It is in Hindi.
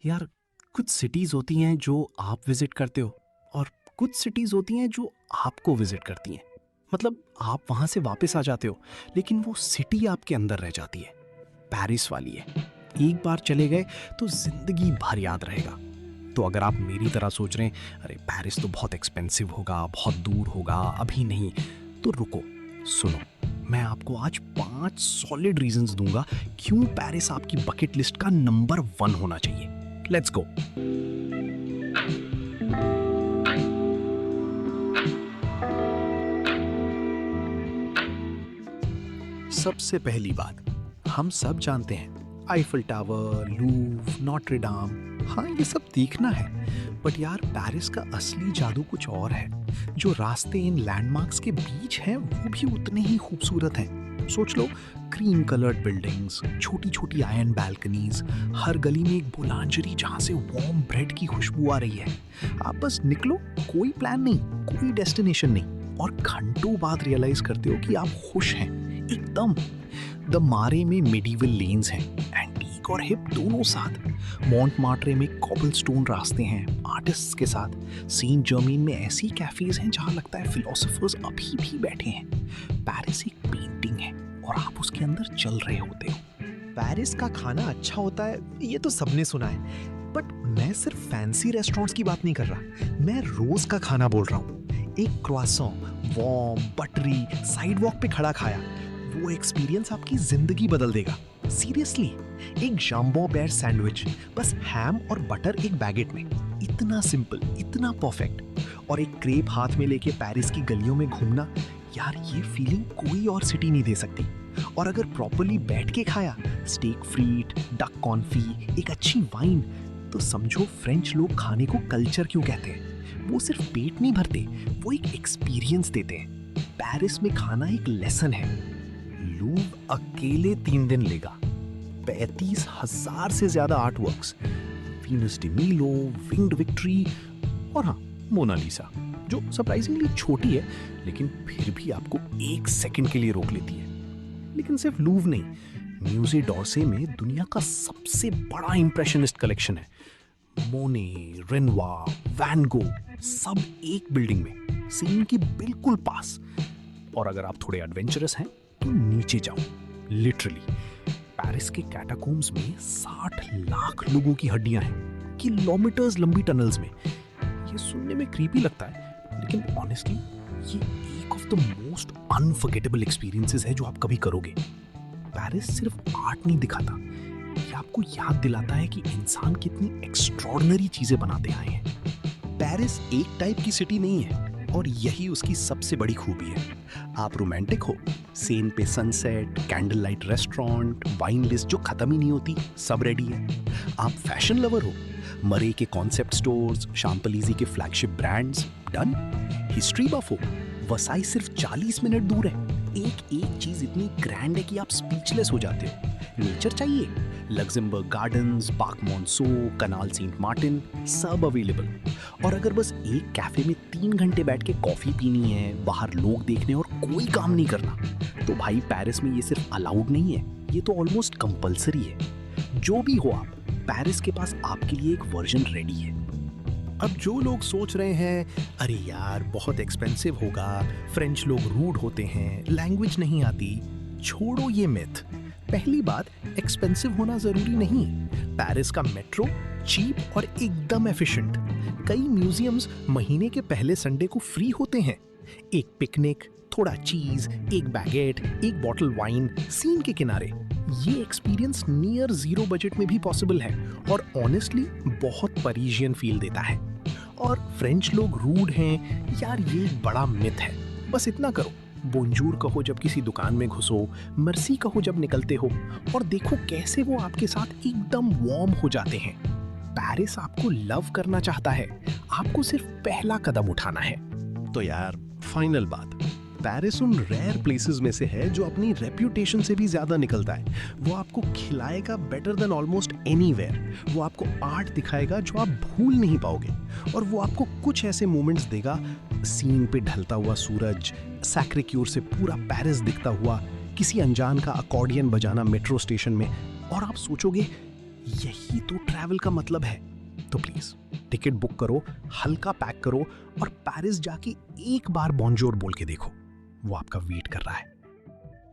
यार, कुछ सिटीज़ होती हैं जो आप विज़िट करते हो और कुछ सिटीज़ होती हैं जो आपको विज़िट करती हैं। मतलब आप वहाँ से वापस आ जाते हो, लेकिन वो सिटी आपके अंदर रह जाती है। पेरिस वाली है। एक बार चले गए तो ज़िंदगी भर याद रहेगा। तो अगर आप मेरी तरह सोच रहे हैं, अरे पेरिस तो बहुत एक्सपेंसिव होगा, बहुत दूर होगा, अभी नहीं, तो रुको, सुनो। मैं आपको आज 5 सॉलिड रीजंस दूंगा क्यों पेरिस आपकी बकेट लिस्ट का नंबर 1 होना चाहिए। Let's go. सबसे पहली बात, हम सब जानते हैं आईफल टावर, लूव, नोट्रे डाम, हाँ ये सब देखना है। बट यार, पेरिस का असली जादू कुछ और है। जो रास्ते इन लैंडमार्क्स के बीच हैं वो भी उतने ही खूबसूरत हैं। सोच लो, क्रीम कलर्ड बिल्डिंग्स, छोटी छोटी आयरन बैल्कनीज, हर गली में एक बुलांजरी जहाँ से वार्म ब्रेड की खुशबू आ रही है। आप बस निकलो, कोई प्लान नहीं, कोई डेस्टिनेशन नहीं, और घंटों बाद रियलाइज करते हो कि आप खुश हैं एकदम। द मारे में मिडीवल लेन्स हैं, एंटीक और हिप दोनों साथ। मॉन्टमार्ट्रे में कॉबलस्टोन रास्ते हैं आर्टिस्ट्स के साथ। सेंट जर्मेन में ऐसी कैफेज हैं जहां लगता है फिलोसोफर्स अभी भी बैठे हैं। पेरिस एक पेंटिंग है और आप उसके अंदर चल रहे होते हो। पेरिस का खाना अच्छा होता है ये तो सबने सुना है, बट मैं सिर्फ फैंसी रेस्टोरेंट्स की बात नहीं कर रहा, मैं रोज का खाना बोल रहा हूँ। एक क्रोइसॉन वार्म बटरी साइड वॉक पे खड़ा खाया, वो एक्सपीरियंस आपकी जिंदगी बदल देगा। सीरियसली, एक जंबो बेर सैंडविच, बस हैम और बटर एक बैगेट में, इतना सिंपल, इतना परफेक्ट। और एक क्रेप हाथ में लेके पेरिस की गलियों में घूमना, यार ये फीलिंग कोई और सिटी नहीं दे सकती। और अगर प्रॉपर्ली बैठ के खाया, स्टेक फ्रीट, डक कॉन्फी, एक अच्छी वाइन, तो समझो फ्रेंच लोग खाने को कल्चर क्यों कहते हैं। वो सिर्फ पेट नहीं भरते, वो एक एक्सपीरियंस देते हैं। पेरिस में खाना एक लेसन है। लूव अकेले 3 दिन लेगा, 35,000 से ज्यादा आर्ट वर्क्स, वीनस डी मीलो, विंग्ड विक्ट्री, और हाँ, मोनालिसा, जो सरप्राइजिंगली छोटी है लेकिन फिर भी आपको 1 सेकंड के लिए रोक लेती है। लेकिन सिर्फ लूव नहीं, म्यूजे डॉर्से में दुनिया का सबसे बड़ा इंप्रेशनिस्ट कलेक्शन है। मोने, रेनोir, वैन गो, सब एक बिल्डिंग में, सीन के बिल्कुल पास। और अगर आप थोड़े एडवेंचरस हैं तो नीचे जाओ। लिटरली पेरिस के कैटाकोम्स में 60 लाख लोगों की हड्डियां हैं, किलोमीटर्स लंबी टनल्स में। ये सुनने में क्रीपी लगता है, लेकिन ऑनेस्टली ये एक of the most unforgettable experiences है जो आप कभी करोगे। पेरिस सिर्फ आर्ट नहीं दिखाता, ये आपको याद दिलाता है कि इंसान कितनी एक्स्ट्रॉर्डिनरी चीजें बनाते आए हैं। पेरिस एक टाइप की सिटी नहीं है, और यही उसकी सबसे बड़ी खूबी है। आप रोमांटिक हो, सेन पे sunset, candle light restaurant, wine list जो खत्म ही नहीं होती, सब रेडी है। आप फैशन लवर हो, मरे के कॉन्सेप्ट स्टोर्स, शाम्पलीजी के फ्लैगशिप ब्रांड्स, डन। हिस्ट्री बफ हो, वसाई सिर्फ 40 मिनट दूर है। एक एक चीज इतनी ग्रैंड है कि आप स्पीचलेस हो जाते हो। नेचर चाहिए, लग्जमबर्ग गार्डन्स, पार्क मॉन्सो, कनाल सेंट मार्टिन, सब अवेलेबल। और अगर बस एक कैफे में 3 घंटे बैठ के कॉफी पीनी है, बाहर लोग देखने और कोई काम नहीं करना, तो भाई पेरिस में ये सिर्फ अलाउड नहीं है, ये तो ऑलमोस्ट कंपल्सरी है। जो भी हो आप, पेरिस के पास आपके लिए एक वर्जन रेडी है। अब जो लोग सोच रहे हैं, अरे यार बहुत एक्सपेंसिव होगा, फ्रेंच लोग रूड होते हैं, लैंग्वेज नहीं आती, छोड़ो ये मिथ। पहली बात, एक्सपेंसिव होना जरूरी नहीं। पेरिस का मेट्रो चीप और एकदम एफिशिएंट। कई म्यूजियम्स महीने के पहले संडे को फ्री होते हैं। एक पिकनिक, थोड़ा चीज, एक बैगेट, एक बॉटल वाइन, सीन के किनारे, ये एक्सपीरियंस नियर 0 बजट में भी पॉसिबल है, और ऑनेस्टली बहुत पेरिसियन फील देता है। और फ्रेंच लोग रूड हैं, यार ये एक बड़ा मिथ है। बस इतना करो, बोंजूर कहो जब किसी दुकान में घुसो, मर्सी कहो जब निकलते हो, और देखो कैसे वो आपके साथ एकदम वार्म हो जाते हैं। पेरिस आपको लव करना चाहता है, आपको सिर्फ पहला कदम उठाना है। तो यार, फाइनल बात, पेरिस उन रेयर प्लेसेस में से है जो अपनी रेप्यूटेशन से भी ज्यादा निकलता है। वो आपको खिलाएगा बेटर देन ऑलमोस्ट एनीवेयर। वो आपको आर्ट दिखाएगा जो आप भूल नहीं पाओगे, और वो आपको कुछ ऐसे मोमेंट्स देगा, सीन पे ढलता हुआ सूरज, सैक्रे-क्यूर से पूरा पेरिस दिखता हुआ, किसी अनजान का अकॉर्डियन बजाना मेट्रो स्टेशन में, और आप सोचोगे यही तो ट्रैवल का मतलब है। तो प्लीज टिकट बुक करो, हल्का पैक करो और पेरिस जाके एक बार बॉन्जोर बोल के देखो, वो आपका वेट कर रहा है।